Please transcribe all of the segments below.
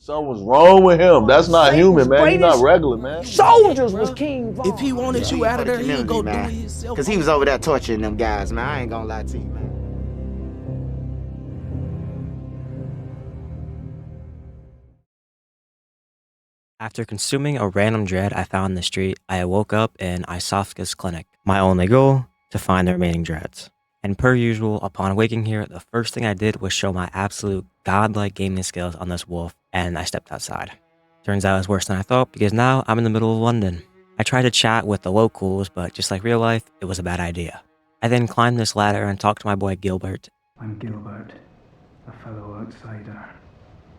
Something was wrong with him. That's not human, man. He's not regular, man. Soldiers was King Von. If he wanted you out of there, he would go do it himself. Cause he was over there torturing them guys, man. I ain't gonna lie to you, man. After consuming a random dread I found in the street, I woke up in Isofka's clinic. My only goal? To find the remaining dreads. And per usual, upon waking here, the first thing I did was show my absolute godlike gaming skills on this wolf, and I stepped outside. Turns out it's worse than I thought, because now I'm in the middle of London. I tried to chat with the locals, but just like real life, it was a bad idea. I then climbed this ladder and talked to my boy Gilbert. I'm Gilbert, a fellow outsider.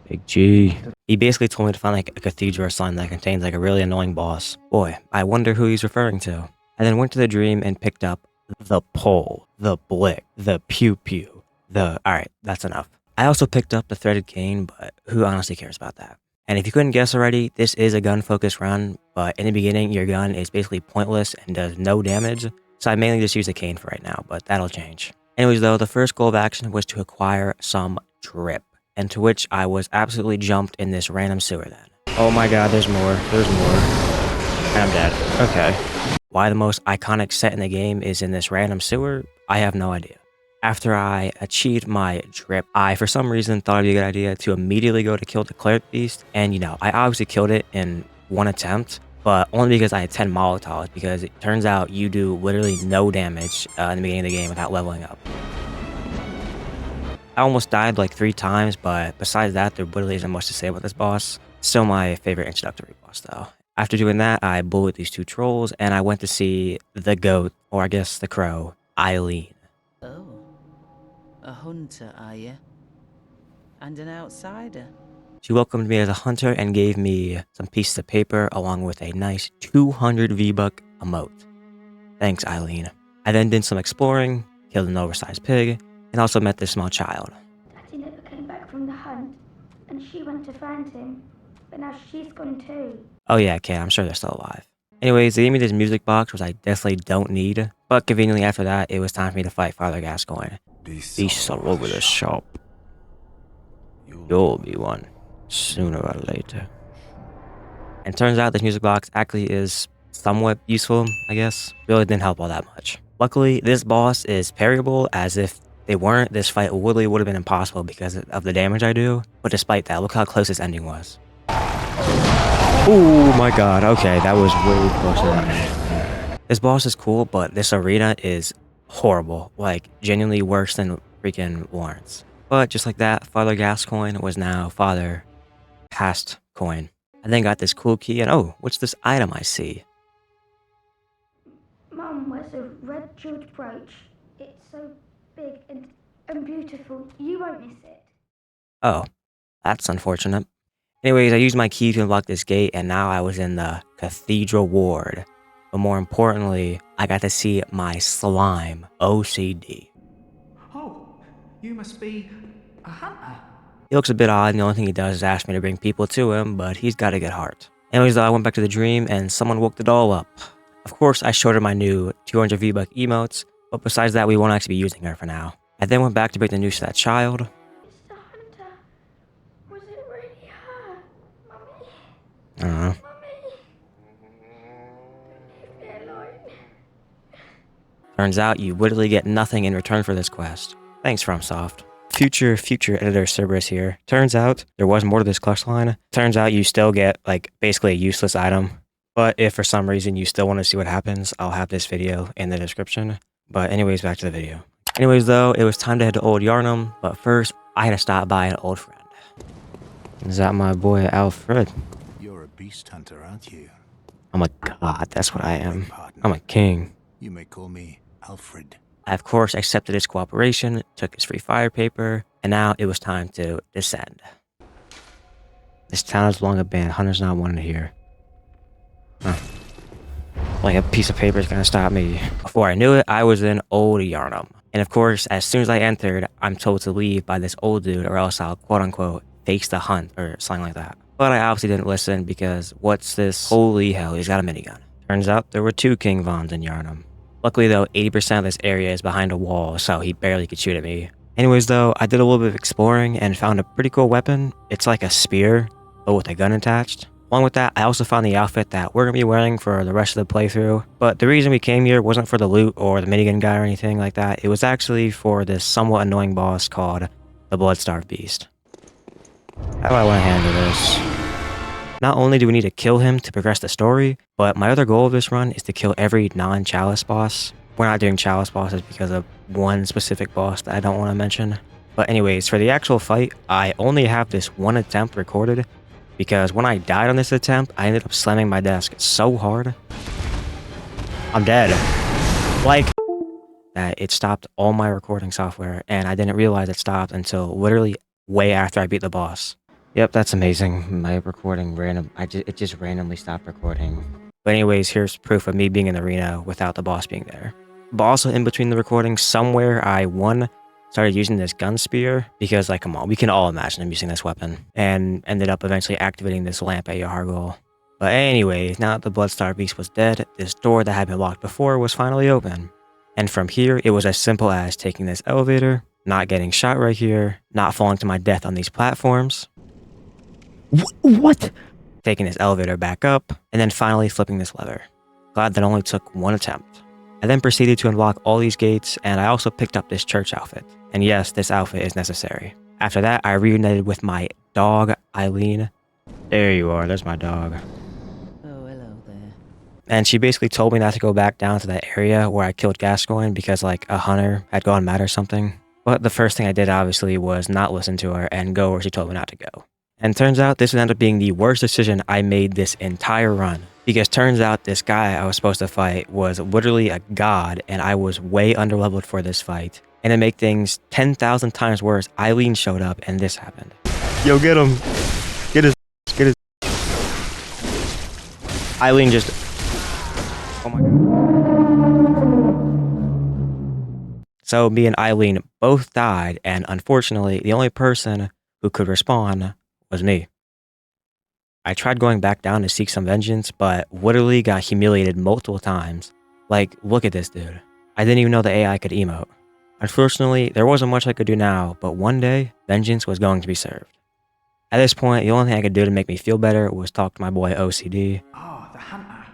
Big G. He basically told me to find like a cathedral or something that contains like a really annoying boss. Boy, I wonder who he's referring to. I then went to the dream and picked up the pole, the blick, the pew-pew, alright, that's enough. I also picked up the threaded cane, but who honestly cares about that? And if you couldn't guess already, this is a gun-focused run, but in the beginning, your gun is basically pointless and does no damage, so I mainly just use the cane for right now, but that'll change. Anyways though, the first goal of action was to acquire some drip, and to which I was absolutely jumped in this random sewer then. Oh my god, there's more. And I'm dead. Okay. Why the most iconic set in the game is in this random sewer, I have no idea. After I achieved my drip, I for some reason thought it'd be a good idea to immediately go to kill the Cleric beast, and you know, I obviously killed it in one attempt, but only because I had 10 Molotovs, because it turns out you do literally no damage in the beginning of the game without leveling up. I almost died like 3 times, but besides that, there literally isn't much to say about this boss. Still my favorite introductory boss though. After doing that, I bullied these 2 trolls, and I went to see the goat, or I guess the crow, Eileen. Oh, a hunter, are you? And an outsider? She welcomed me as a hunter and gave me some pieces of paper along with a nice 200 V-buck emote. Thanks, Eileen. I then did some exploring, killed an oversized pig, and also met this small child. Daddy never came back from the hunt, and she went to find him, but now she's gone too. Oh yeah, okay, I'm sure they're still alive. Anyways, they gave me this music box, which I definitely don't need, but conveniently after that, it was time for me to fight Father Gascoigne. Beasts all over the shop. You'll be one, sooner or later. And turns out this music box actually is somewhat useful, I guess. Really didn't help all that much. Luckily, this boss is parryable, as if they weren't, this fight literally would have been impossible because of the damage I do. But despite that, look how close this ending was. Oh my god, okay, that was way closer than that. This boss is cool, but this arena is horrible. Like, genuinely worse than freaking Laurence. But just like that, Father Gascoigne was now Father Past Coin. I then got this cool key, and oh, what's this item I see? Mum wears a red jeweled brooch. It's so big and beautiful. You won't miss it. Oh, that's unfortunate. Anyways, I used my key to unlock this gate, and now I was in the Cathedral Ward. But more importantly, I got to see my slime, OCD. Oh, you must be a hunter. He looks a bit odd, and the only thing he does is ask me to bring people to him, but he's got a good heart. Anyways, though, I went back to the dream, and someone woke the doll up. Of course, I showed her my new 200 V-buck emotes, but besides that, we won't actually be using her for now. I then went back to break the news to that child. Mr. Hunter, was it really her? Mummy? I don't know. Mummy? Leave me alone. Turns out you literally get nothing in return for this quest. Thanks, FromSoft. Future editor Cerberus here. Turns out there was more to this quest line. Turns out you still get like basically a useless item. But if for some reason you still want to see what happens, I'll have this video in the description. But anyways, back to the video. Anyways though, it was time to head to old Yharnam, but first I had to stop by an old friend. Is that my boy Alfred? You're a beast hunter, aren't you? I'm a god, that's what I am. I'm a king. You may call me Alfred. I of course accepted his cooperation, took his free fire paper, and now it was time to descend. This town is long abandoned, hunters not wanted here. Huh. Like a piece of paper is gonna stop me. Before I knew it, I was in old Yharnam. And of course, as soon as I entered, I'm told to leave by this old dude or else I'll quote unquote face the hunt or something like that. But I obviously didn't listen because what's this? Holy hell, he's got a minigun. Turns out there were 2 King Vons in Yharnam. Luckily though, 80% of this area is behind a wall, so he barely could shoot at me. Anyways though, I did a little bit of exploring and found a pretty cool weapon. It's like a spear, but with a gun attached. Along with that, I also found the outfit that we're going to be wearing for the rest of the playthrough. But the reason we came here wasn't for the loot or the minigun guy or anything like that. It was actually for this somewhat annoying boss called the Bloodstarved Beast. How do I want to handle this? Not only do we need to kill him to progress the story, but my other goal of this run is to kill every non-chalice boss. We're not doing chalice bosses because of one specific boss that I don't want to mention. But anyways, for the actual fight, I only have this one attempt recorded, because when I died on this attempt, I ended up slamming my desk so hard. I'm dead. Like, that it stopped all my recording software, and I didn't realize it stopped until literally way after I beat the boss. Yep, that's amazing. My recording it just randomly stopped recording. But anyways, here's proof of me being in the arena without the boss being there. But also in between the recordings, somewhere I started using this gun spear, because like, come on, we can all imagine him using this weapon, and ended up eventually activating this lamp at Yahar'gul. But anyways, now that the Bloodstarved Beast was dead, this door that had been locked before was finally open. And from here, it was as simple as taking this elevator, not getting shot right here, not falling to my death on these platforms. What? Taking this elevator back up, and then finally flipping this lever. Glad that only took one attempt. I then proceeded to unlock all these gates, and I also picked up this church outfit. And yes, this outfit is necessary. After that, I reunited with my dog, Eileen. There you are, there's my dog. Oh, hello there. And she basically told me not to go back down to that area where I killed Gascoigne because like a hunter had gone mad or something. But the first thing I did obviously was not listen to her and go where she told me not to go. And turns out this would end up being the worst decision I made this entire run. Because turns out this guy I was supposed to fight was literally a god, and I was way underleveled for this fight. And to make things 10,000 times worse, Eileen showed up and this happened. Yo, get him. Get his. Eileen just... Oh my god. So me and Eileen both died, and unfortunately, the only person who could respawn was me. I tried going back down to seek some vengeance, but literally got humiliated multiple times. Like, look at this dude. I didn't even know the AI could emote. Unfortunately, there wasn't much I could do now, but one day, vengeance was going to be served. At this point, the only thing I could do to make me feel better was talk to my boy OCD. Oh, the hunter.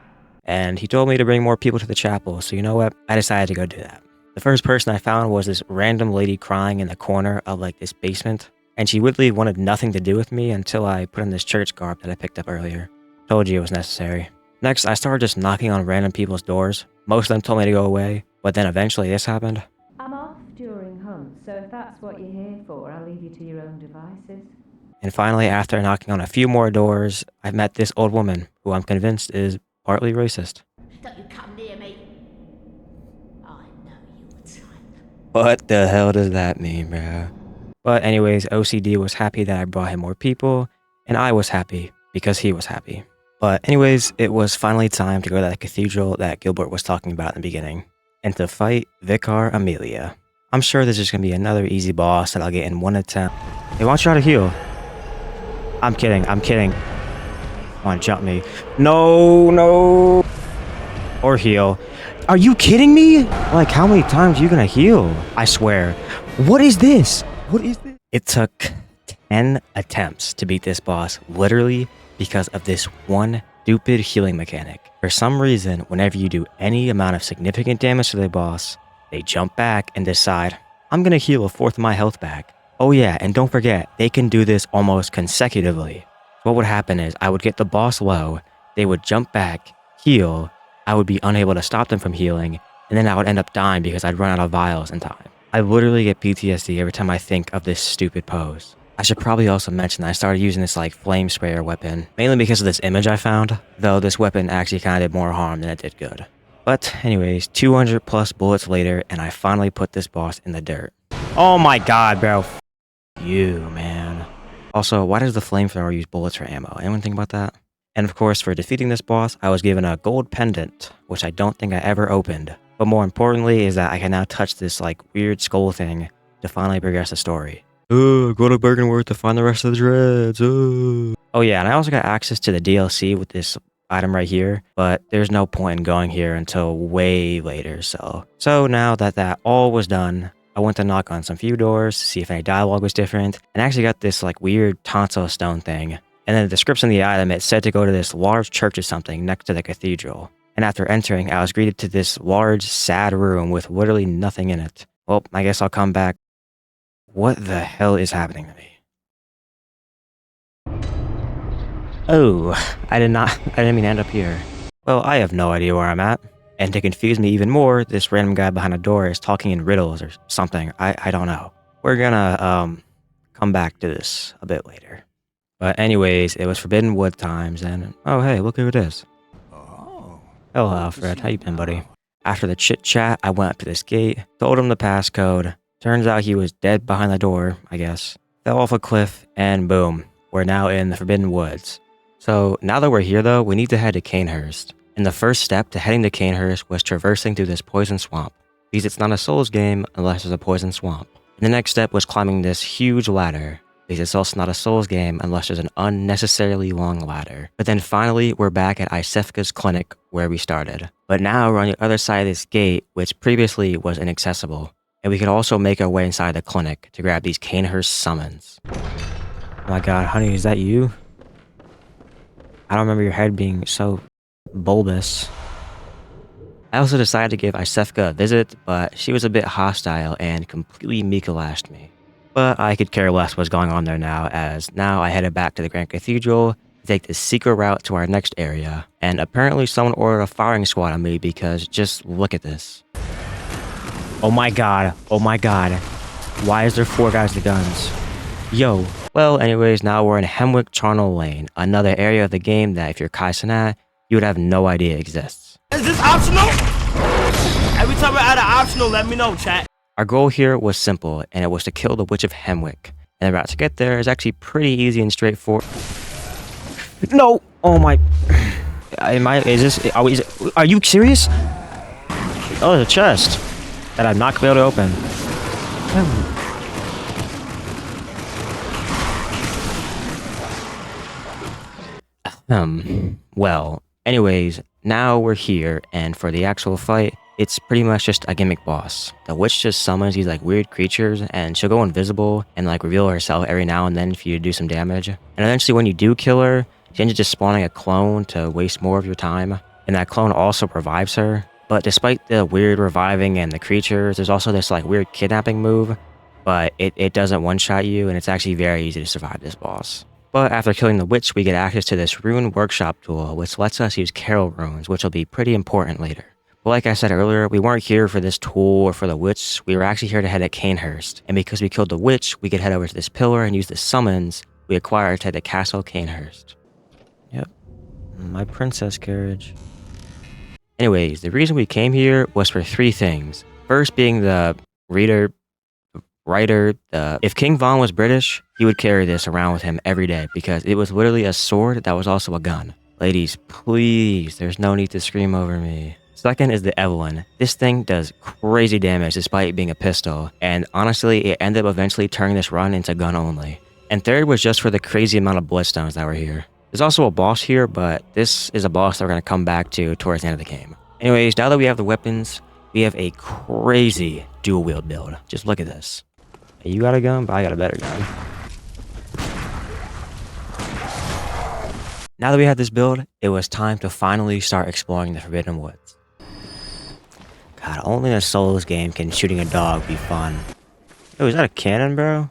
And he told me to bring more people to the chapel, so you know what? I decided to go do that. The first person I found was this random lady crying in the corner of like this basement. And she literally wanted nothing to do with me until I put on this church garb that I picked up earlier. Told you it was necessary. Next, I started just knocking on random people's doors. Most of them told me to go away, but then eventually this happened. I'm off during hunt, so if that's what you're here for, I'll leave you to your own devices. And finally, after knocking on a few more doors, I met this old woman, who I'm convinced is partly racist. Don't you come near me. I know your type. What the hell does that mean, bruh? But anyways, OCD was happy that I brought him more people, and I was happy because he was happy. But anyways, it was finally time to go to that cathedral that Gilbert was talking about in the beginning, and to fight Vicar Amelia. I'm sure this is going to be another easy boss that I'll get in one attempt. Hey, why don't you try to heal? I'm kidding. Come on, jump me. No. Or heal. Are you kidding me? Like, how many times are you going to heal? I swear. What is this? It took 10 attempts to beat this boss, literally because of this one stupid healing mechanic. For some reason, whenever you do any amount of significant damage to the boss, they jump back and decide, I'm gonna heal a fourth of my health back. Oh yeah, and don't forget, they can do this almost consecutively. What would happen is, I would get the boss low, they would jump back, heal, I would be unable to stop them from healing, and then I would end up dying because I'd run out of vials in time. I literally get PTSD every time I think of this stupid pose. I should probably also mention that I started using this like flame sprayer weapon, mainly because of this image I found, though this weapon actually kind of did more harm than it did good. But anyways, 200 plus bullets later, and I finally put this boss in the dirt. Oh my god, bro. F you, man. Also, why does the flamethrower use bullets for ammo? Anyone think about that? And of course, for defeating this boss, I was given a gold pendant, which I don't think I ever opened. But more importantly is that I can now touch this like weird skull thing to finally progress the story. Go to Byrgenwerth to find the rest of the dreads. Oh yeah, and I also got access to the DLC with this item right here, but there's no point in going here until way later. So now that all was done, I went to knock on some few doors to see if any dialogue was different, and I actually got this like weird tonsil stone thing. And then the description of the item, it said to go to this large church or something next to the cathedral. And after entering, I was greeted to this large, sad room with literally nothing in it. Well, I guess I'll come back. What the hell is happening to me? Oh, I didn't mean to end up here. Well, I have no idea where I'm at. And to confuse me even more, this random guy behind a door is talking in riddles or something. I don't know. We're gonna, come back to this a bit later. But anyways, it was Forbidden Wood times, and oh hey, look who it is. Oh. Hello, Alfred. How you been, buddy? After the chit-chat, I went up to this gate, told him the passcode. Turns out he was dead behind the door, I guess. Fell off a cliff, and boom, we're now in the Forbidden Woods. So now that we're here though, we need to head to Cainhurst. And the first step to heading to Cainhurst was traversing through this poison swamp, because it's not a Souls game unless there's a poison swamp. And the next step was climbing this huge ladder, because it's also not a Souls game unless there's an unnecessarily long ladder. But then finally, we're back at Isefka's clinic where we started. But now we're on the other side of this gate, which previously was inaccessible. And we could also make our way inside the clinic to grab these Cainhurst summons. Oh my god, honey, is that you? I don't remember your head being so bulbous. I also decided to give Isefka a visit, but she was a bit hostile and completely Mika-lashed me. But I could care less what's going on there now, as now I headed back to the Grand Cathedral to take the secret route to our next area. And apparently someone ordered a firing squad on me because just look at this. Oh my god, oh my god. Why is there 4 guys with guns? Yo. Well, anyways, now we're in Hemwick Charnel Lane, another area of the game that if you're Kai'Sanat, you would have no idea exists. Is this optional? Every time we're at an optional, let me know, chat. Our goal here was simple, and it was to kill the Witch of Hemwick. And the route to get there is actually pretty easy and straightforward. No! Oh my... Are you serious? Oh, there's a chest that I'm not going to be able to open. Well, anyways, now we're here, and for the actual fight, it's pretty much just a gimmick boss. The witch just summons these like weird creatures, and she'll go invisible and like reveal herself every now and then for you to do some damage. And eventually when you do kill her, she ends up just spawning a clone to waste more of your time. And that clone also revives her. But despite the weird reviving and the creatures, there's also this like weird kidnapping move. But it doesn't one-shot you, and it's actually very easy to survive this boss. But after killing the witch, we get access to this rune workshop tool, which lets us use Carol runes, which will be pretty important later. But like I said earlier, we weren't here for this tool or for the witch, we were actually here to head at Cainhurst. And because we killed the witch, we could head over to this pillar and use the summons we acquired to head to Castle Cainhurst. Yep, my princess carriage. Anyways, the reason we came here was for 3 things. First being the if King Von was British, he would carry this around with him every day because it was literally a sword that was also a gun. Ladies, please, there's no need to scream over me. Second is the Evelyn. This thing does crazy damage despite being a pistol, and honestly, it ended up eventually turning this run into gun only. And third was just for the crazy amount of bloodstones that were here. There's also a boss here, but this is a boss that we're going to come back to towards the end of the game. Anyways, now that we have the weapons, we have a crazy dual wield build. Just look at this. You got a gun, but I got a better gun. Now that we had this build, it was time to finally start exploring the Forbidden Woods. God, only in a Souls game can shooting a dog be fun. Oh, is that a cannon, bro?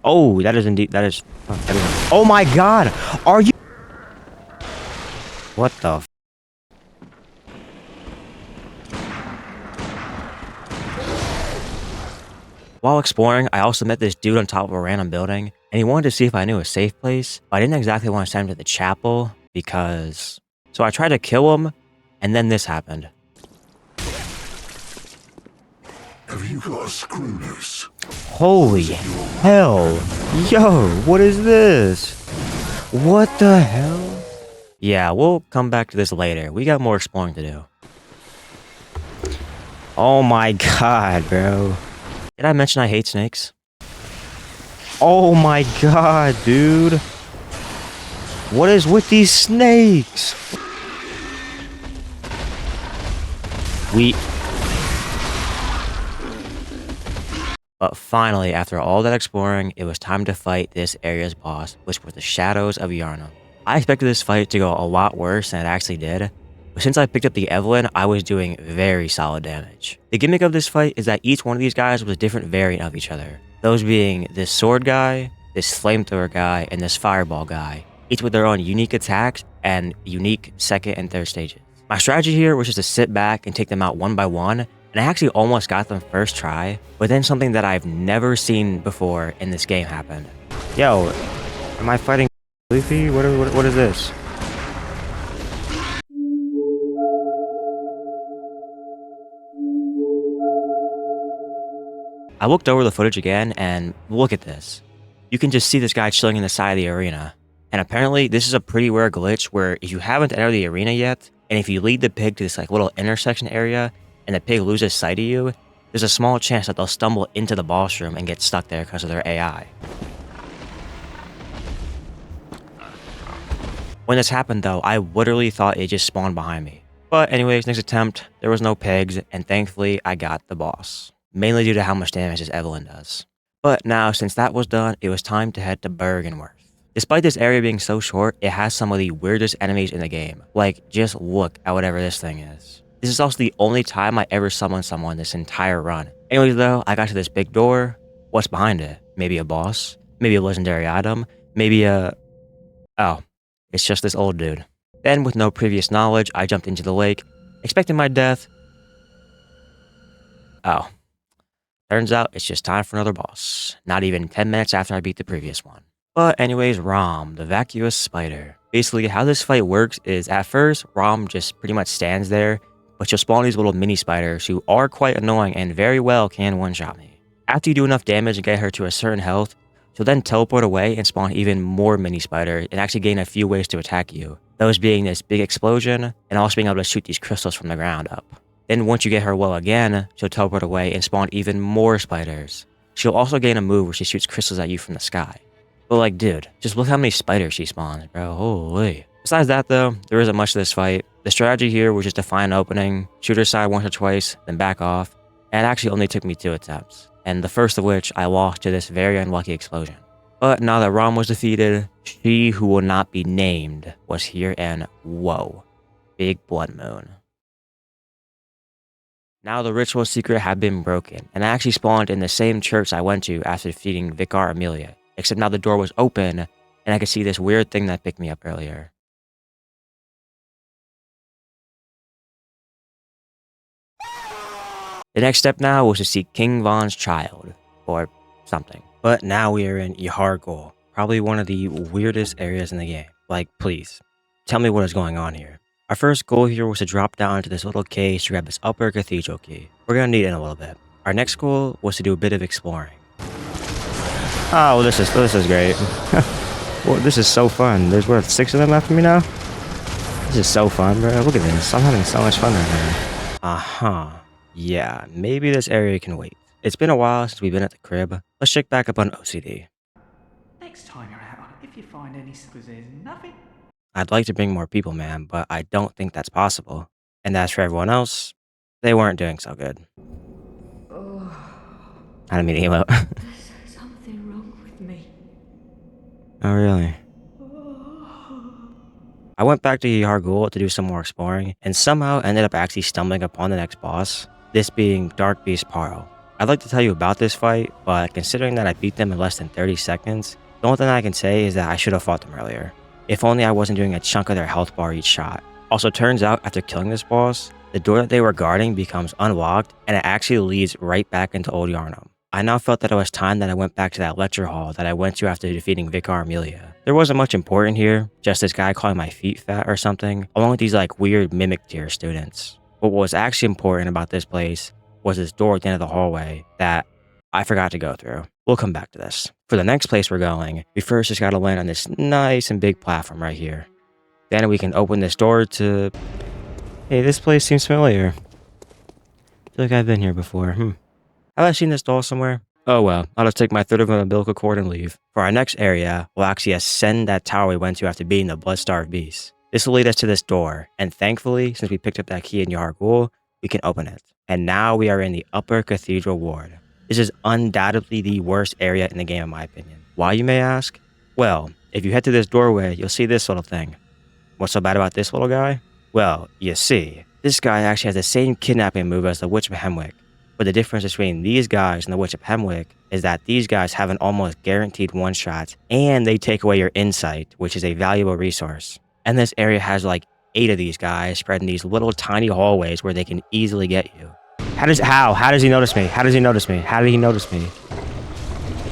Oh, that is indeed, that is... Oh my god! Are you... What the f... While exploring, I also met this dude on top of a random building, and he wanted to see if I knew a safe place, but I didn't exactly want to send him to the chapel, because... So I tried to kill him, and then this happened. Have you got a screw loose? Holy hell! Yo, what is this? What the hell? Yeah, we'll come back to this later. We got more exploring to do. Oh my god, bro. Did I mention I hate snakes? Oh my god, dude. What is with these snakes? But finally, after all that exploring, it was time to fight this area's boss, which was the Shadows of Yharnam. I expected this fight to go a lot worse than it actually did, but since I picked up the Evelyn, I was doing very solid damage. The gimmick of this fight is that each one of these guys was a different variant of each other, those being this sword guy, this flamethrower guy, and this fireball guy, each with their own unique attacks and unique second and third stages. My strategy here was just to sit back and take them out one by one, and I actually almost got them first try, but then something that I've never seen before in this game happened. Yo, am I fighting Leafy? What is this? I looked over the footage again, and look at this. You can just see this guy chilling in the side of the arena. And apparently, this is a pretty rare glitch where if you haven't entered the arena yet, and if you lead the pig to this like little intersection area, and the pig loses sight of you, there's a small chance that they'll stumble into the boss room and get stuck there because of their AI. When this happened though, I literally thought it just spawned behind me. But anyways, next attempt, there was no pigs, and thankfully I got the boss. Mainly due to how much damage this Evelyn does. But now, since that was done, it was time to head to Byrgenwerth. Despite this area being so short, it has some of the weirdest enemies in the game. Like, just look at whatever this thing is. This is also the only time I ever summoned someone this entire run. Anyways though, I got to this big door. What's behind it? Maybe a boss? Maybe a legendary item? Maybe a... Oh, it's just this old dude. Then, with no previous knowledge, I jumped into the lake, expecting my death. Oh. Turns out, it's just time for another boss. Not even 10 minutes after I beat the previous one. But anyways, Rom, the vacuous spider. Basically, how this fight works is, at first, Rom just pretty much stands there, but she'll spawn these little mini spiders who are quite annoying and very well can one-shot me. After you do enough damage and get her to a certain health, she'll then teleport away and spawn even more mini spiders and actually gain a few ways to attack you. Those being this big explosion, and also being able to shoot these crystals from the ground up. Then once you get her low again, she'll teleport away and spawn even more spiders. She'll also gain a move where she shoots crystals at you from the sky. But like, dude, just look how many spiders she spawns, bro. Holy. Besides that though, there isn't much to this fight. The strategy here was just to find an opening, shoot her side once or twice, then back off. And it actually only took me 2 attempts. And the first of which I lost to this very unlucky explosion. But now that Rom was defeated, she who will not be named was here, and whoa, big blood moon. Now the ritual secret had been broken, and I actually spawned in the same church I went to after defeating Vicar Amelia, except now the door was open, and I could see this weird thing that picked me up earlier. The next step now was to seek King Von's child, or something. But now we are in Yahar'gul, probably one of the weirdest areas in the game. Like, please, tell me what is going on here. Our first goal here was to drop down into this little cave to grab this upper cathedral key. We're gonna need it in a little bit. Our next goal was to do a bit of exploring. Oh, well, this is great. Well, this is so fun. There's what, 6 of them after me now? This is so fun, bro. Look at this. I'm having so much fun right now. Yeah, maybe this area can wait. It's been a while since we've been at the crib. Let's check back up on OCD. Next time you're out, if you find any because there's nothing. I'd like to bring more people, man, but I don't think that's possible. And as for everyone else, they weren't doing so good. I didn't mean to emote. There's something wrong with me. Oh, really? I went back to Yahar'gul to do some more exploring, and somehow ended up actually stumbling upon the next boss, this being Dark Beast Paro. I'd like to tell you about this fight, but considering that I beat them in less than 30 seconds, the only thing I can say is that I should have fought them earlier. If only I wasn't doing a chunk of their health bar each shot. Also, turns out after killing this boss, the door that they were guarding becomes unlocked, and it actually leads right back into Old Yharnam. I now felt that it was time that I went back to that lecture hall that I went to after defeating Vicar Amelia. There wasn't much important here, just this guy calling my feet fat or something, along with these like weird mimic tier students. But what was actually important about this place was this door at the end of the hallway that I forgot to go through. We'll come back to this. For the next place we're going, we first just gotta land on this nice and big platform right here. Then we can open this door to... Hey, this place seems familiar. I feel like I've been here before. Have I seen this doll somewhere? Oh well, I'll just take my third of an umbilical cord and leave. For our next area, we'll actually ascend that tower we went to after beating the blood-starved beast. This will lead us to this door, and thankfully, since we picked up that key in Yahar'gul, we can open it. And now we are in the upper cathedral ward. This is undoubtedly the worst area in the game in my opinion. Why, you may ask? Well, if you head to this doorway, you'll see this little thing. What's so bad about this little guy? Well, you see, this guy actually has the same kidnapping move as the Witch of Hemwick. But the difference between these guys and the Witch of Hemwick is that these guys have an almost guaranteed one-shot, and they take away your insight, which is a valuable resource. And this area has like 8 of these guys spread in these little tiny hallways where they can easily get you. How does he notice me? How does he notice me? How did he notice me?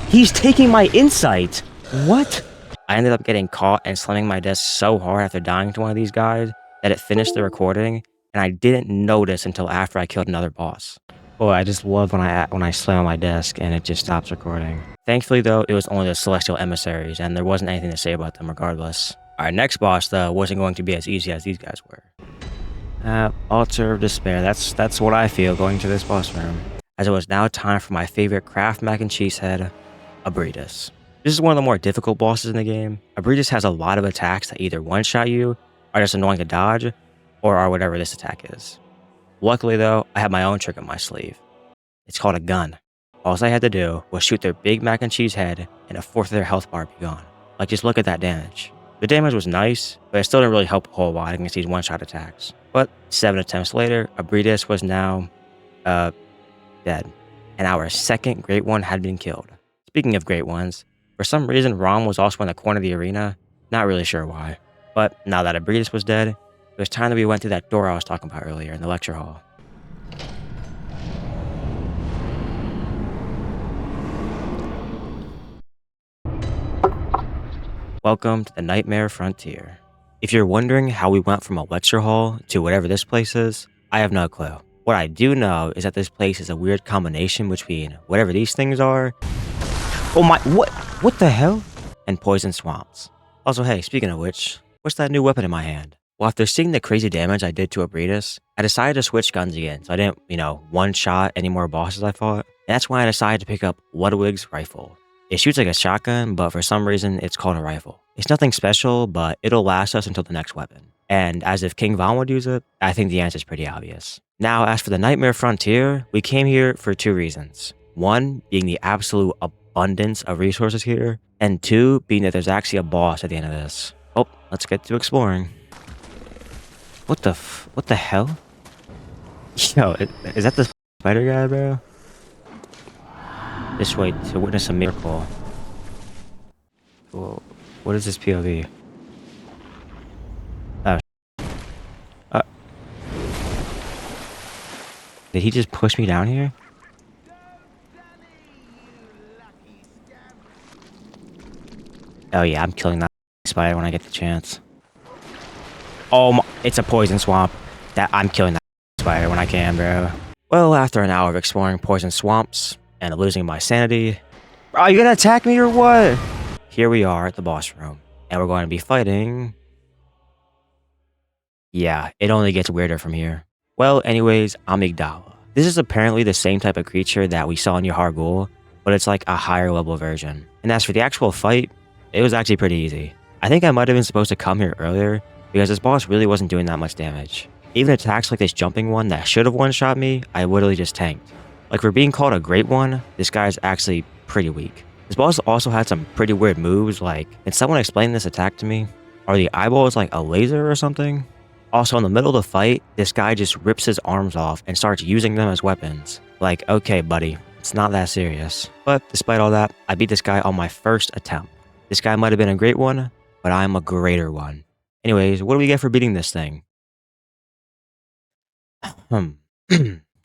He's taking my insight! What? I ended up getting caught and slamming my desk so hard after dying to one of these guys that it finished the recording, and I didn't notice until after I killed another boss. Boy, I just love when I slam on my desk and it just stops recording. Thankfully though, it was only the celestial emissaries and there wasn't anything to say about them regardless. Our next boss though wasn't going to be as easy as these guys were. Altar of Despair, that's what I feel going to this boss room. As it was now time for my favorite Kraft mac and cheese head, Ebrietas. This is one of the more difficult bosses in the game. Ebrietas has a lot of attacks that either one-shot you, are just annoying to dodge, or are whatever this attack is. Luckily though, I have my own trick up my sleeve. It's called a gun. All I had to do was shoot their big mac and cheese head and 1/4 of their health bar be gone. Like, just look at that damage. The damage was nice, but it still didn't really help a whole lot against these one-shot attacks. But 7 attempts later, Ebrietas was now, dead. And our second Great One had been killed. Speaking of Great Ones, for some reason Rom was also in the corner of the arena. Not really sure why. But now that Ebrietas was dead, it was time that we went through that door I was talking about earlier in the lecture hall. Welcome to the Nightmare Frontier. If you're wondering how we went from a lecture hall to whatever this place is, I have no clue. What I do know is that this place is a weird combination between whatever these things are, oh my, what the hell? And poison swamps. Also, hey, speaking of which, what's that new weapon in my hand? Well, after seeing the crazy damage I did to Ebrietas, I decided to switch guns again, so I didn't, one-shot any more bosses I fought. And that's why I decided to pick up Ludwig's rifle. It shoots like a shotgun, but for some reason, it's called a rifle. It's nothing special, but it'll last us until the next weapon. And as if King Von would use it, I think the answer is pretty obvious. Now, as for the Nightmare Frontier, we came here for 2 reasons. 1, being the absolute abundance of resources here, and 2, being that there's actually a boss at the end of this. Oh, let's get to exploring. What the hell? Yo, is that the spider guy, bro? This way to witness a miracle. Whoa, what is this POV? Oh. Did he just push me down here? Oh yeah, I'm killing that spider when I get the chance. Oh my, it's a poison swamp. I'm killing that spider when I can, bro. Well, after an hour of exploring poison swamps and losing my sanity, are you gonna attack me or what? Here we are at the boss room, and we're going to be fighting. Yeah, it only gets weirder from here. Well, anyways, Amygdala. This is apparently the same type of creature that we saw in Yahar'gul, but it's like a higher level version. And as for the actual fight, it was actually pretty easy. I think I might have been supposed to come here earlier, because this boss really wasn't doing that much damage. Even attacks like this jumping one that should have one-shot me, I literally just tanked. Like, for being called a great one, this guy is actually pretty weak. This boss also had some pretty weird moves, like, can someone explain this attack to me? Are the eyeballs like a laser or something? Also, in the middle of the fight, this guy just rips his arms off and starts using them as weapons. Like, okay buddy, it's not that serious. But despite all that, I beat this guy on my first attempt. This guy might have been a great one, but I'm a greater one. Anyways, what do we get for beating this thing?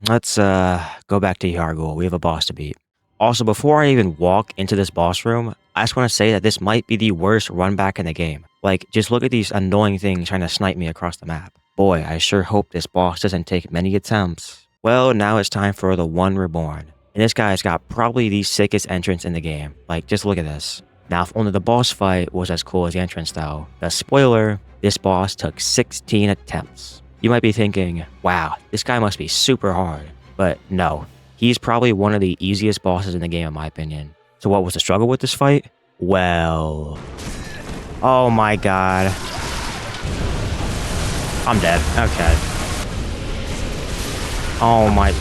Let's go back to Yahar'gul. We have a boss to beat. Also, before I even walk into this boss room, I just want to say that this might be the worst run back in the game. Like, just look at these annoying things trying to snipe me across the map. Boy, I sure hope this boss doesn't take many attempts. Well, now it's time for the One Reborn. And this guy's got probably the sickest entrance in the game. Like, just look at this. Now, if only the boss fight was as cool as the entrance though, the spoiler, this boss took 16 attempts. You might be thinking, wow, this guy must be super hard. But no, he's probably one of the easiest bosses in the game in my opinion. So what was the struggle with this fight? Well, oh my god. I'm dead, okay. Oh my,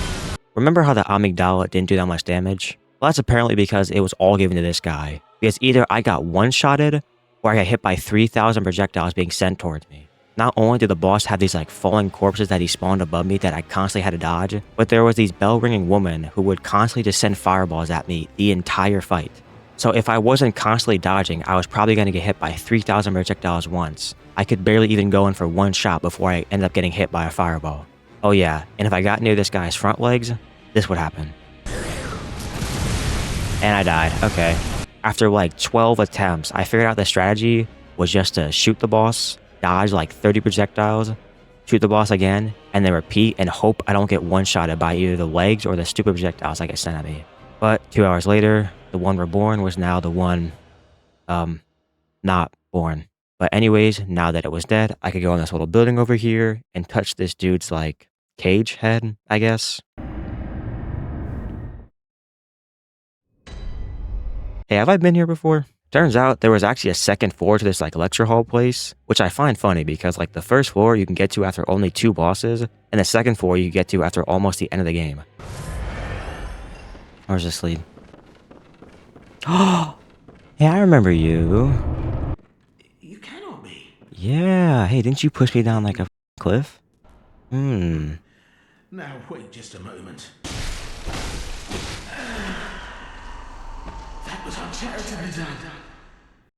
Remember how the Amygdala didn't do that much damage? Well, that's apparently because it was all given to this guy. Because either I got one-shotted, or I got hit by 3,000 projectiles being sent towards me. Not only did the boss have these like falling corpses that he spawned above me that I constantly had to dodge, but there was these bell-ringing women who would constantly just send fireballs at me the entire fight. So if I wasn't constantly dodging, I was probably going to get hit by 3,000 projectiles once. I could barely even go in for one shot before I ended up getting hit by a fireball. Oh yeah, and if I got near this guy's front legs, this would happen. And I died, okay. After like 12 attempts, I figured out the strategy was just to shoot the boss, dodge like 30 projectiles, shoot the boss again, and then repeat and hope I don't get one-shotted by either the legs or the stupid projectiles that get sent at me. But 2 hours later, the One Reborn was now the one, not born. But anyways, now that it was dead, I could go in this little building over here and touch this dude's like cage head, I guess. Hey, have I been here before? Turns out there was actually a second floor to this like lecture hall place, which I find funny because like the first floor you can get to after only 2 bosses, and the second floor you get to after almost the end of the game. Where's this lead? Oh, hey, I remember you. You cannot be. Yeah, hey, didn't you push me down like a cliff? Now wait just a moment. That was uncharitably done.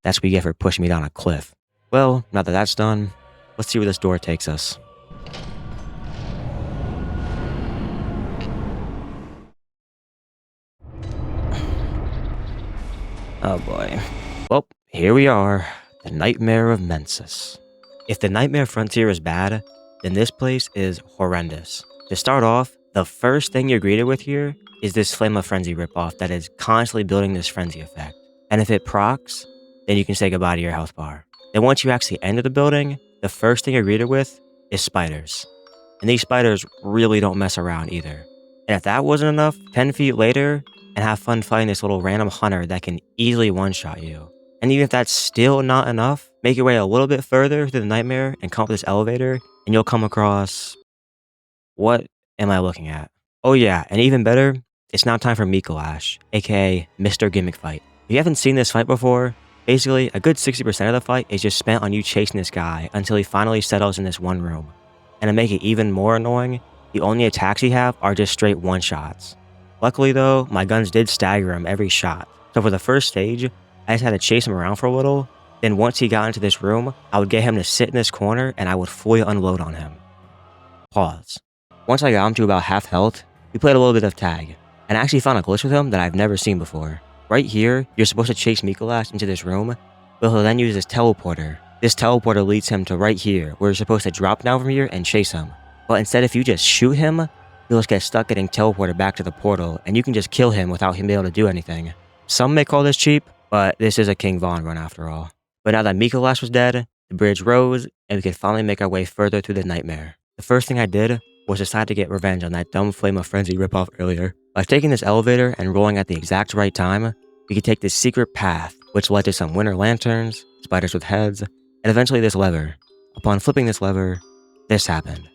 That's what you get for pushing me down a cliff. Well, now that that's done, let's see where this door takes us. Oh boy. Well, here we are. The Nightmare of Mensis. If the Nightmare Frontier is bad, then this place is horrendous. To start off, the first thing you're greeted with here is this Flame of Frenzy ripoff that is constantly building this frenzy effect. And if it procs, then you can say goodbye to your health bar. Then once you actually enter the building, the first thing you're greeted with is spiders. And these spiders really don't mess around either. And if that wasn't enough, 10 feet later, and have fun fighting this little random hunter that can easily one-shot you. And even if that's still not enough, make your way a little bit further through the nightmare and come up this elevator, and you'll come across... What am I looking at? Oh yeah, and even better, it's now time for Mikolash, aka Mr. Gimmick Fight. If you haven't seen this fight before, basically a good 60% of the fight is just spent on you chasing this guy until he finally settles in this one room. And to make it even more annoying, the only attacks he have are just straight one-shots. Luckily though, my guns did stagger him every shot. So for the first stage, I just had to chase him around for a little, then once he got into this room, I would get him to sit in this corner and I would fully unload on him. Pause. Once I got him to about half health, we played a little bit of tag, and I actually found a glitch with him that I've never seen before. Right here, you're supposed to chase Mikolash into this room, but he'll then use this teleporter. This teleporter leads him to right here, where you're supposed to drop down from here and chase him. But instead, if you just shoot him, he'll just get stuck getting teleported back to the portal, and you can just kill him without him being able to do anything. Some may call this cheap, but this is a King Von run after all. But now that Mikolash was dead, the bridge rose, and we could finally make our way further through the nightmare. The first thing I did was decide to get revenge on that dumb Flame of Frenzy ripoff earlier. By taking this elevator and rolling at the exact right time, we could take this secret path, which led to some winter lanterns, spiders with heads, and eventually this lever. Upon flipping this lever, this happened.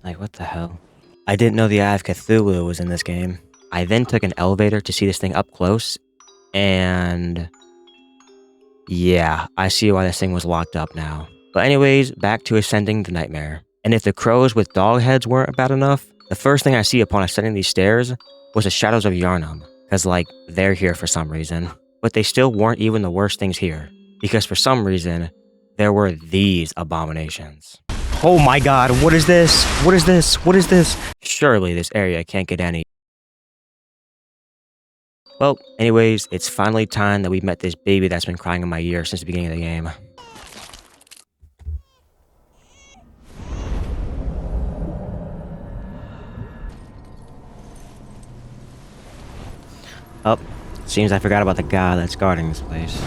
Like, what the hell? I didn't know the Eye of Cthulhu was in this game. I then took an elevator to see this thing up close, and... yeah, I see why this thing was locked up now. But anyways, back to ascending the nightmare. And if the crows with dog heads weren't bad enough, the first thing I see upon ascending these stairs was the shadows of Yharnam. Because, like, they're here for some reason. But they still weren't even the worst things here. Because for some reason, there were these abominations. Oh my god, what is this? What is this? What is this? Surely this area can't get any... Well, anyways, it's finally time that we met this baby that's been crying in my ear since the beginning of the game. Oh, seems I forgot about the guy that's guarding this place.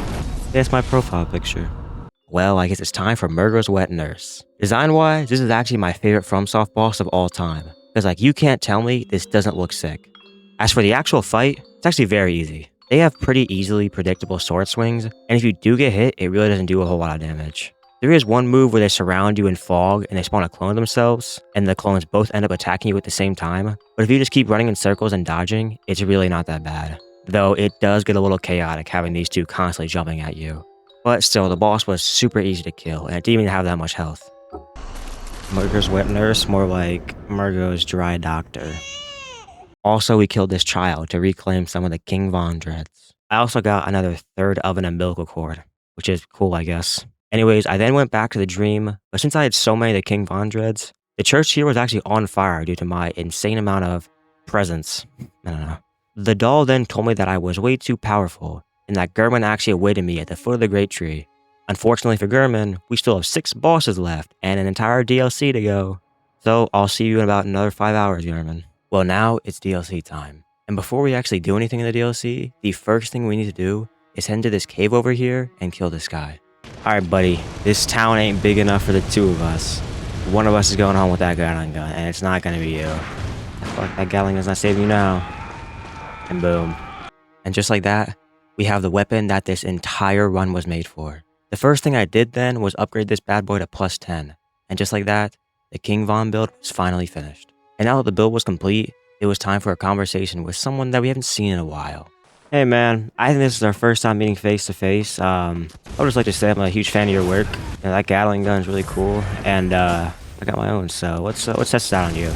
That's my profile picture. Well, I guess it's time for Murgo's Wet Nurse. Design-wise, this is actually my favorite FromSoft boss of all time. Because, like, you can't tell me this doesn't look sick. As for the actual fight, it's actually very easy. They have pretty easily predictable sword swings, and if you do get hit, it really doesn't do a whole lot of damage. There is one move where they surround you in fog and they spawn a clone of themselves, and the clones both end up attacking you at the same time, but if you just keep running in circles and dodging, it's really not that bad. Though it does get a little chaotic having these two constantly jumping at you. But still, the boss was super easy to kill, and it didn't even have that much health. Murgo's wet nurse, more like Murgo's dry doctor. Also, we killed this child to reclaim some of the King Von dreads. I also got another third of an umbilical cord, which is cool, I guess. Anyways, I then went back to the dream, but since I had so many of the King Von dreads, the church here was actually on fire due to my insane amount of presence. I don't know. The doll then told me that I was way too powerful, and that Gehrman actually awaited me at the foot of the Great Tree. Unfortunately for Gehrman, we still have 6 bosses left, and an entire DLC to go. So, I'll see you in about another 5 hours, Gehrman. Well, now it's DLC time. And before we actually do anything in the DLC, the first thing we need to do is head into this cave over here and kill this guy. Alright, buddy, this town ain't big enough for the 2 of us. One of us is going home with that Gatling gun, and it's not gonna be you. Fuck, that Gatling gun's not saving you now. And boom. And just like that, we have the weapon that this entire run was made for. The first thing I did then was upgrade this bad boy to +10. And just like that, the King Von build was finally finished. And now that the build was complete, it was time for a conversation with someone that we haven't seen in a while. Hey man, I think this is our first time meeting face to face. I would just like to say I'm a huge fan of your work. That Gatling gun is really cool, and I got my own. So let's test it out on you.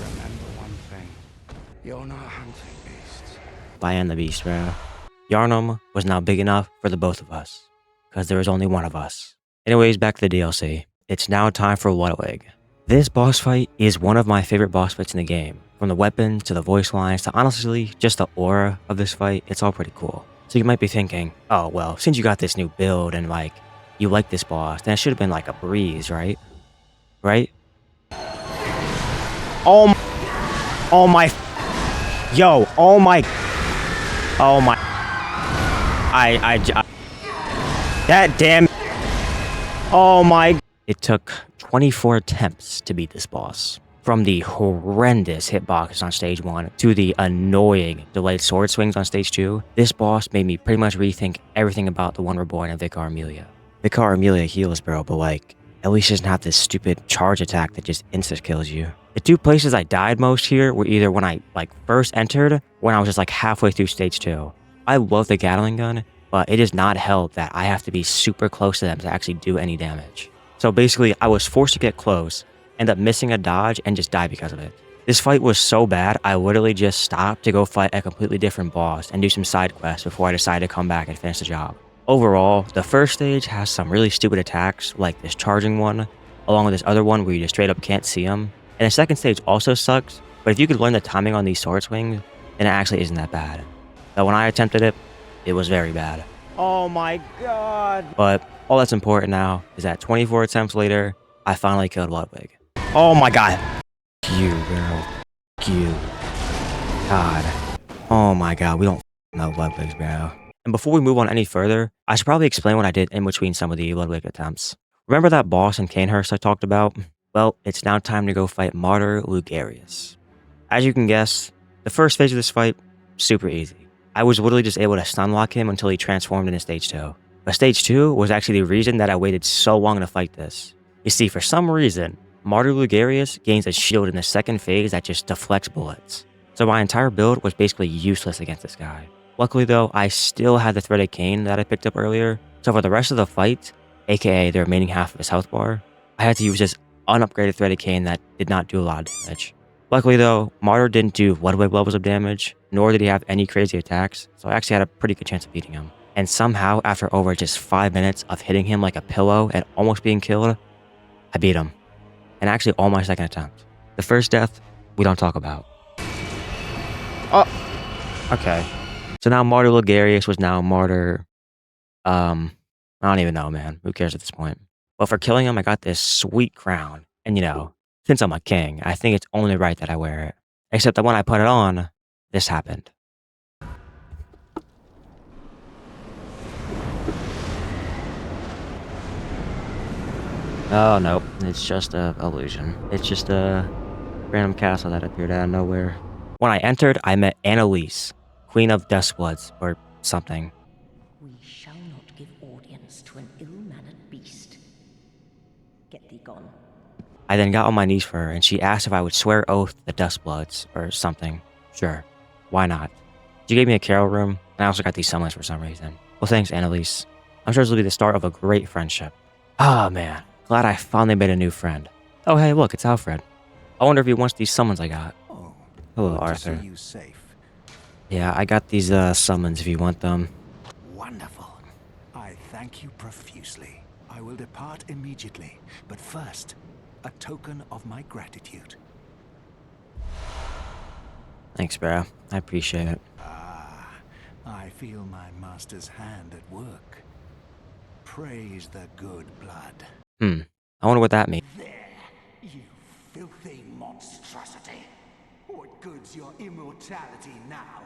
Remember one thing. You're not hunting beasts. I am the beast, bro. Yharnam was now big enough for the both of us, because there was only one of us. Anyways, back to the DLC. It's now time for Ludwig. This boss fight is one of my favorite boss fights in the game. From the weapons, to the voice lines, to honestly, just the aura of this fight, it's all pretty cool. So you might be thinking, oh well, since you got this new build and like, you like this boss, then it should have been like a breeze, right? Right? Oh my, yo, oh my, that damn, oh my. It took 24 attempts to beat this boss. From the horrendous hitboxes on stage 1 to the annoying delayed sword swings on stage 2, this boss made me pretty much rethink everything about the One Reborn and Vicar Amelia. Vicar Amelia heals, bro, but like, at least she doesn't have this stupid charge attack that just insta-kills you. The 2 places I died most here were either when I like first entered, or when I was just like halfway through stage 2. I love the Gatling gun, but it does not help that I have to be super close to them to actually do any damage. So basically, I was forced to get close, end up missing a dodge, and just die because of it. This fight was so bad, I literally just stopped to go fight a completely different boss and do some side quests before I decided to come back and finish the job. Overall, the first stage has some really stupid attacks, like this charging one, along with this other one where you just straight up can't see them. And the second stage also sucks, but if you could learn the timing on these sword swings, then it actually isn't that bad. But when I attempted it, it was very bad. Oh my god! But all that's important now is that 24 attempts later, I finally killed Ludwig. Oh my god. You, girl. You. God. Oh my god, we don't know Ludwig's, bro. And before we move on any further, I should probably explain what I did in between some of the Ludwig attempts. Remember that boss in Cainhurst I talked about? Well, it's now time to go fight Martyr Logarius. As you can guess, the first phase of this fight, super easy. I was literally just able to stunlock him until he transformed into stage 2. But stage 2 was actually the reason that I waited so long to fight this. You see, for some reason, Martyr Logarius gains a shield in the second phase that just deflects bullets. So my entire build was basically useless against this guy. Luckily though, I still had the threaded cane that I picked up earlier, so for the rest of the fight, aka the remaining half of his health bar, I had to use this unupgraded threaded cane that did not do a lot of damage. Luckily though, Martyr didn't do Ludwig levels of damage, nor did he have any crazy attacks, so I actually had a pretty good chance of beating him. And somehow, after over just 5 minutes of hitting him like a pillow and almost being killed, I beat him. And actually all my second attempt. The first death, we don't talk about. Oh! Okay. So now Martyr Logarius was now Martyr... I don't even know, man. Who cares at this point? But for killing him, I got this sweet crown. And you know, since I'm a king, I think it's only right that I wear it. Except that when I put it on, this happened. Oh, nope. It's just a illusion. It's just a random castle that appeared out of nowhere. When I entered, I met Annalise, Queen of Duskbloods, or something. We shall not give audience to an ill-mannered beast. Get thee gone. I then got on my knees for her, and she asked if I would swear oath to the Duskbloods, or something. Sure, why not? She gave me a carol room, and I also got these summons for some reason. Well, thanks, Annalise. I'm sure this will be the start of a great friendship. Ah, man. Glad I finally made a new friend. Oh, hey, look, it's Alfred. I wonder if he wants these summons I got. Oh, hello, good Arthur. To see you safe. Yeah, I got these summons if you want them. Wonderful. I thank you profusely. I will depart immediately, but first, a token of my gratitude. Thanks, bro. I appreciate it. Ah, I feel my master's hand at work. Praise the good blood. I wonder what that means. There, you filthy monstrosity. What good's your immortality now?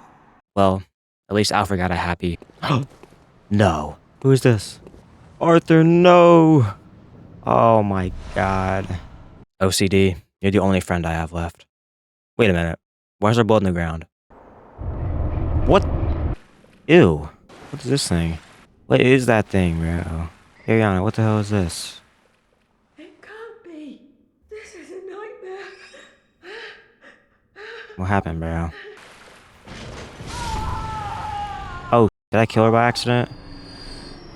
Well, at least Alfred got a happy... No. Who is this? Arthur, no! Oh my god. OCD, you're the only friend I have left. Wait a minute. Why's there blood in the ground? What? Ew. What is this thing? What is that thing, bro? Ariana, what the hell is this? It can't be. This is a nightmare. What happened, bro? Oh, did I kill her by accident?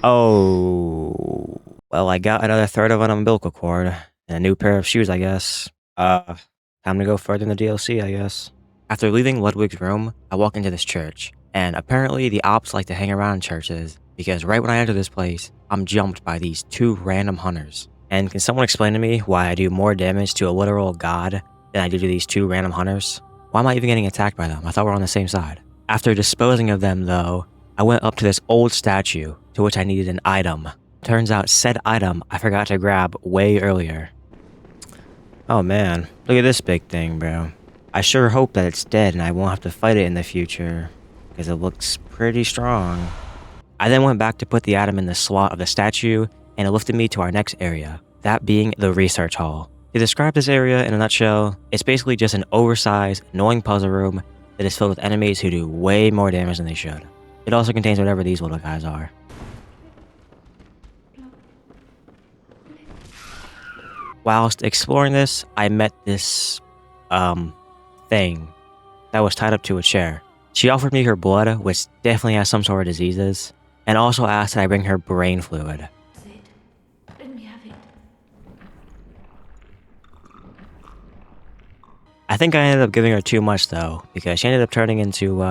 Oh. Well, I got another third of an umbilical cord. And a new pair of shoes, I guess. Time to go further in the DLC, I guess. After leaving Ludwig's room, I walk into this church. And apparently the ops like to hang around churches, because right when I enter this place, I'm jumped by these two random hunters. And can someone explain to me why I do more damage to a literal god than I do to these two random hunters? Why am I even getting attacked by them? I thought we were on the same side. After disposing of them though, I went up to this old statue, to which I needed an item. Turns out said item I forgot to grab way earlier. Oh man, look at this big thing, bro. I sure hope that it's dead and I won't have to fight it in the future, because it looks pretty strong. I then went back to put the item in the slot of the statue, and it lifted me to our next area, that being the research hall. To describe this area in a nutshell, it's basically just an oversized, annoying puzzle room that is filled with enemies who do way more damage than they should. It also contains whatever these little guys are. Whilst exploring this, I met this, thing that was tied up to a chair. She offered me her blood, which definitely has some sort of diseases, and also asked that I bring her brain fluid. Let me have it. I think I ended up giving her too much though, because she ended up turning into,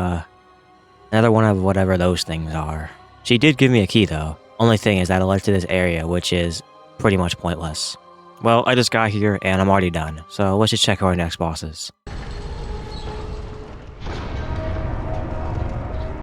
another one of whatever those things are. She did give me a key though. Only thing is that it led to this area, which is pretty much pointless. Well, I just got here and I'm already done, so let's just check who our next boss is.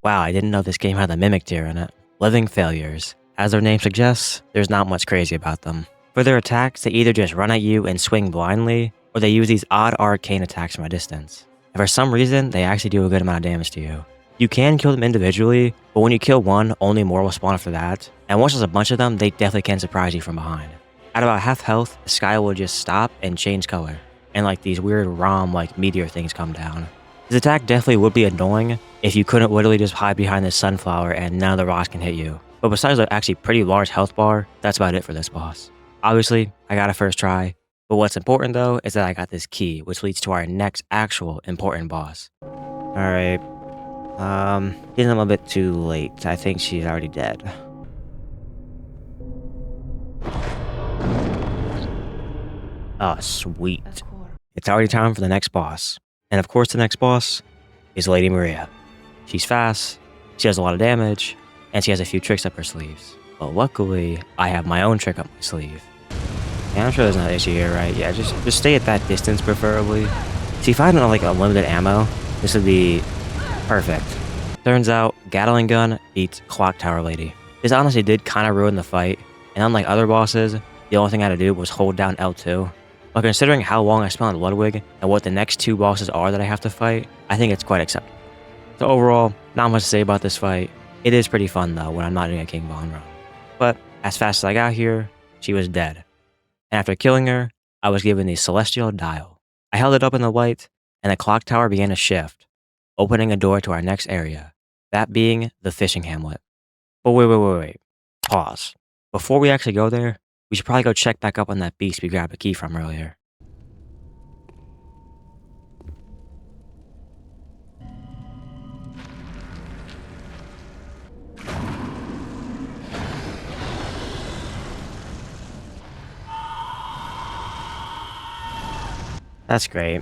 Wow, I didn't know this game had the mimic deer in it. Living failures. As their name suggests, there's not much crazy about them. For their attacks, they either just run at you and swing blindly, or they use these odd arcane attacks from a distance. And for some reason, they actually do a good amount of damage to you. You can kill them individually, but when you kill one, only more will spawn after that. And once there's a bunch of them, they definitely can surprise you from behind. At about half health, the sky will just stop and change color. And like these weird Rom like meteor things come down. This attack definitely would be annoying if you couldn't literally just hide behind this sunflower and none of the rocks can hit you. But besides the actually pretty large health bar, that's about it for this boss. Obviously, I got a first try, but what's important though is that I got this key, which leads to our next actual important boss. Alright, getting them a bit too late. I think she's already dead. Oh, sweet. It's already time for the next boss. And of course the next boss is Lady Maria. She's fast, she has a lot of damage, and she has a few tricks up her sleeves. But luckily, I have my own trick up my sleeve. Yeah, I'm sure there's not an issue here, right? Yeah, just stay at that distance preferably. See, if I had like unlimited ammo, this would be perfect. Turns out, Gatling Gun beats Clock Tower Lady. This honestly did kind of ruin the fight, and unlike other bosses, the only thing I had to do was hold down L2. But considering how long I spent on Ludwig and what the next two bosses are that I have to fight, I think it's quite acceptable. So overall, not much to say about this fight. It is pretty fun though when I'm not doing a King Von run. But as fast as I got here, she was dead. And after killing her, I was given the Celestial Dial. I held it up in the light, and the clock tower began to shift, opening a door to our next area, that being the fishing hamlet. But wait. Pause. Before we actually go there, we should probably go check back up on that beast we grabbed a key from earlier. That's great.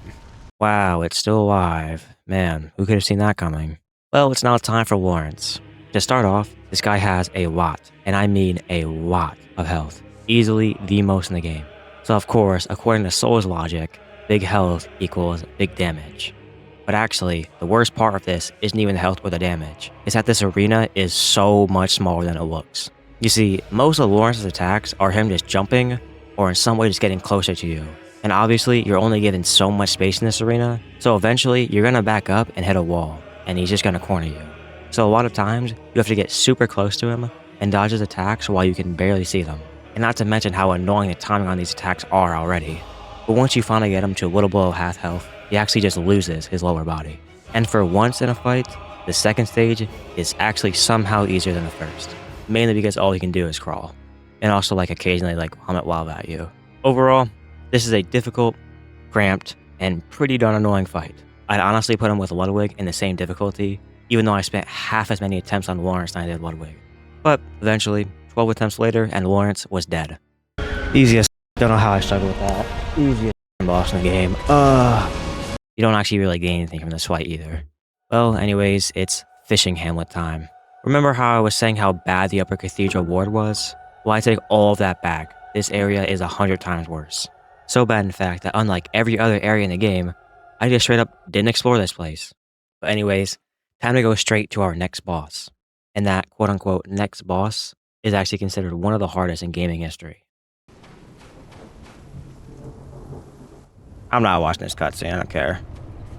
Wow, it's still alive. Man, who could have seen that coming? Well, it's now time for Laurence. To start off, this guy has a lot, and I mean a lot of health. Easily the most in the game. So of course, according to Soul's logic, big health equals big damage. But actually, the worst part of this isn't even the health or the damage. It's that this arena is so much smaller than it looks. You see, most of Laurence's attacks are him just jumping, or in some way just getting closer to you. And obviously, you're only given so much space in this arena, so eventually, you're gonna back up and hit a wall, and he's just gonna corner you. So a lot of times, you have to get super close to him and dodge his attacks while you can barely see them. And not to mention how annoying the timing on these attacks are already. But once you finally get him to a little below half health, he actually just loses his lower body. And for once in a fight, the second stage is actually somehow easier than the first. Mainly because all he can do is crawl. And also occasionally Hamlet wild at you. Overall, this is a difficult, cramped, and pretty darn annoying fight. I'd honestly put him with Ludwig in the same difficulty, even though I spent half as many attempts on Laurence than I did Ludwig. But eventually, 12 attempts later, and Laurence was dead. Easiest. Don't know how I struggled with that. Easiest boss in the game. You don't actually really gain anything from this fight either. Well, anyways, it's fishing hamlet time. Remember how I was saying how bad the upper cathedral ward was? Well, I take all of that back. This area is 100 times worse. So bad, in fact, that unlike every other area in the game, I just straight up didn't explore this place. But anyways, time to go straight to our next boss. And that quote-unquote next boss is actually considered one of the hardest in gaming history. I'm not watching this cutscene, I don't care.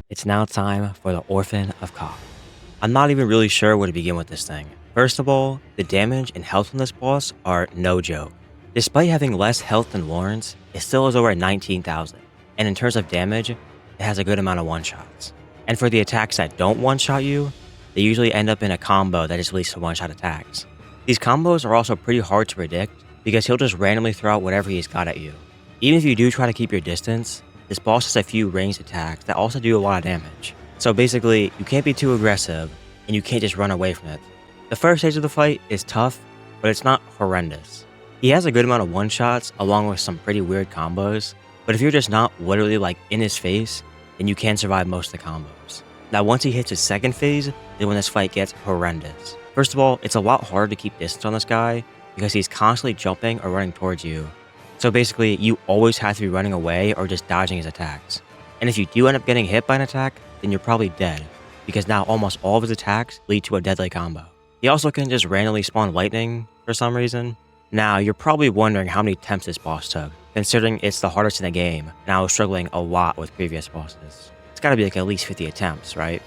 It's now time for the Orphan of Kos. I'm not even really sure where to begin with this thing. First of all, the damage and health on this boss are no joke. Despite having less health than Laurence, it still is over 19,000. And in terms of damage, it has a good amount of one-shots. And for the attacks that don't one-shot you, they usually end up in a combo that just leads to one-shot attacks. These combos are also pretty hard to predict because he'll just randomly throw out whatever he's got at you. Even if you do try to keep your distance, this boss has a few ranged attacks that also do a lot of damage. So basically, you can't be too aggressive, and you can't just run away from it. The first stage of the fight is tough, but it's not horrendous. He has a good amount of one-shots along with some pretty weird combos, but if you're just not literally in his face, then you can survive most of the combos. Now once he hits his second phase, then when this fight gets horrendous. First of all, it's a lot harder to keep distance on this guy because he's constantly jumping or running towards you. So basically, you always have to be running away or just dodging his attacks. And if you do end up getting hit by an attack, then you're probably dead, because now almost all of his attacks lead to a deadly combo. He also can just randomly spawn lightning for some reason. Now, you're probably wondering how many attempts this boss took, considering it's the hardest in the game, and I was struggling a lot with previous bosses. It's gotta be at least 50 attempts, right?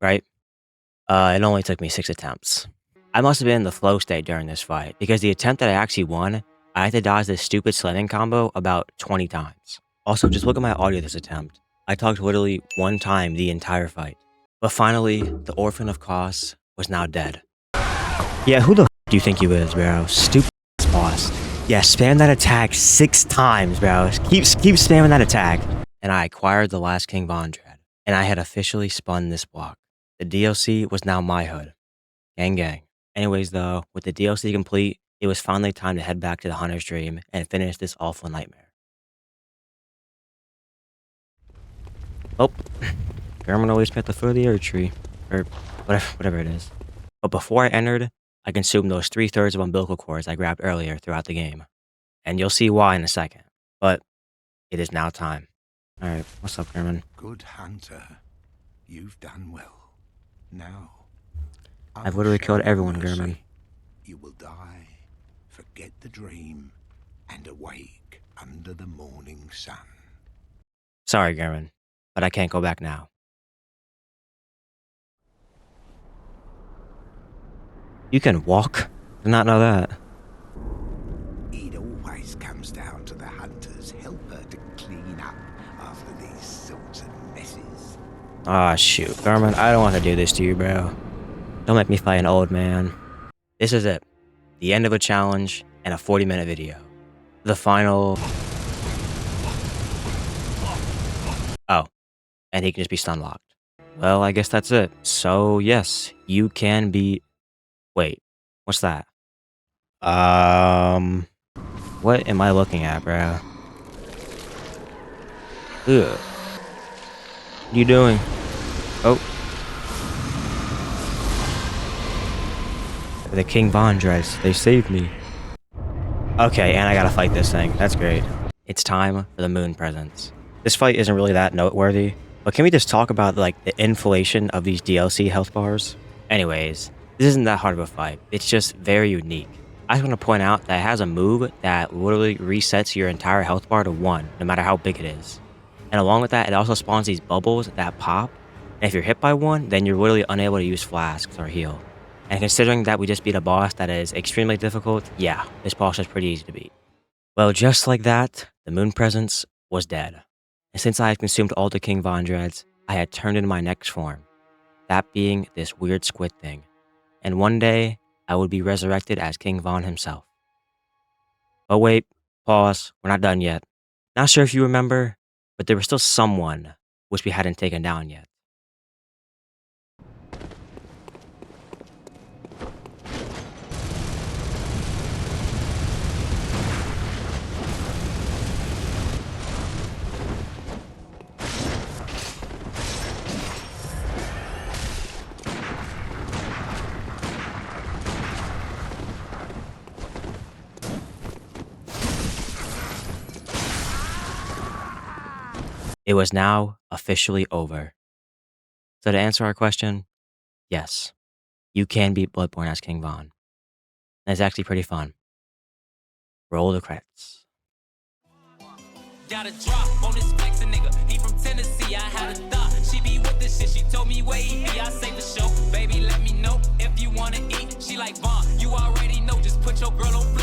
Right? It only took me 6 attempts. I must have been in the flow state during this fight, because the attempt that I actually won, I had to dodge this stupid slamming combo about 20 times. Also, just look at my audio this attempt. I talked literally one time the entire fight. But finally, the Orphan of Kos was now dead. Yeah, who the f do you think you is, bro? Stupid boss. Yeah, spam that attack 6 times, bro. Keep spamming that attack. And I acquired the last King Von Dread, and I had officially spun this block. The DLC was now my hood. Gang gang. Anyways though, with the DLC complete, it was finally time to head back to the Hunter's Dream and finish this awful nightmare. Oh, German always met the foot of the Earth Tree, or whatever it is. But before I entered, I consumed those 3/3 of umbilical cords I grabbed earlier throughout the game. And you'll see why in a second. But it is now time. Alright, what's up, German? Good hunter. You've done well. Now, I've literally killed everyone, German. You will die, forget the dream, and awake under the morning sun. Sorry, German, but I can't go back now. You can walk? Did not know that. It always comes down to the hunter's helper to clean up after these sorts of messes. Ah, shoot. Garmin, I don't want to do this to you, bro. Don't make me fight an old man. This is it. The end of a challenge and a 40-minute video. The final... Oh. And he can just be stun locked. Well, I guess that's it. So, yes, you can be... Wait. What's that? What am I looking at, bro? Ugh. What are you doing? Oh. The King Von dreads. They saved me. Okay, and I gotta fight this thing. That's great. It's time for the moon presence. This fight isn't really that noteworthy, but can we just talk about like the inflation of these DLC health bars? Anyways, this isn't that hard of a fight. It's just very unique. I just want to point out that it has a move that literally resets your entire health bar to 1, no matter how big it is. And along with that, it also spawns these bubbles that pop, and if you're hit by one, then you're literally unable to use flasks or heal. And considering that we just beat a boss that is extremely difficult, yeah, this boss is pretty easy to beat. Well, just like that, the moon presence was dead. And since I had consumed all the King Von dreads, I had turned into my next form, that being this weird squid thing. And one day, I would be resurrected as King Von himself. But wait, pause, we're not done yet. Not sure if you remember, but there was still someone which we hadn't taken down yet. It was now officially over. So to answer our question, yes, you can beat Bloodborne as King Von. And it's actually pretty fun. Roll the credits. Got a drop on this flexin' nigga. He from Tennessee. I had a thought. She be with this shit. She told me where he be. I say for sure. Baby, let me know if you wanna eat. She like Von. You already know. Just put your girl on.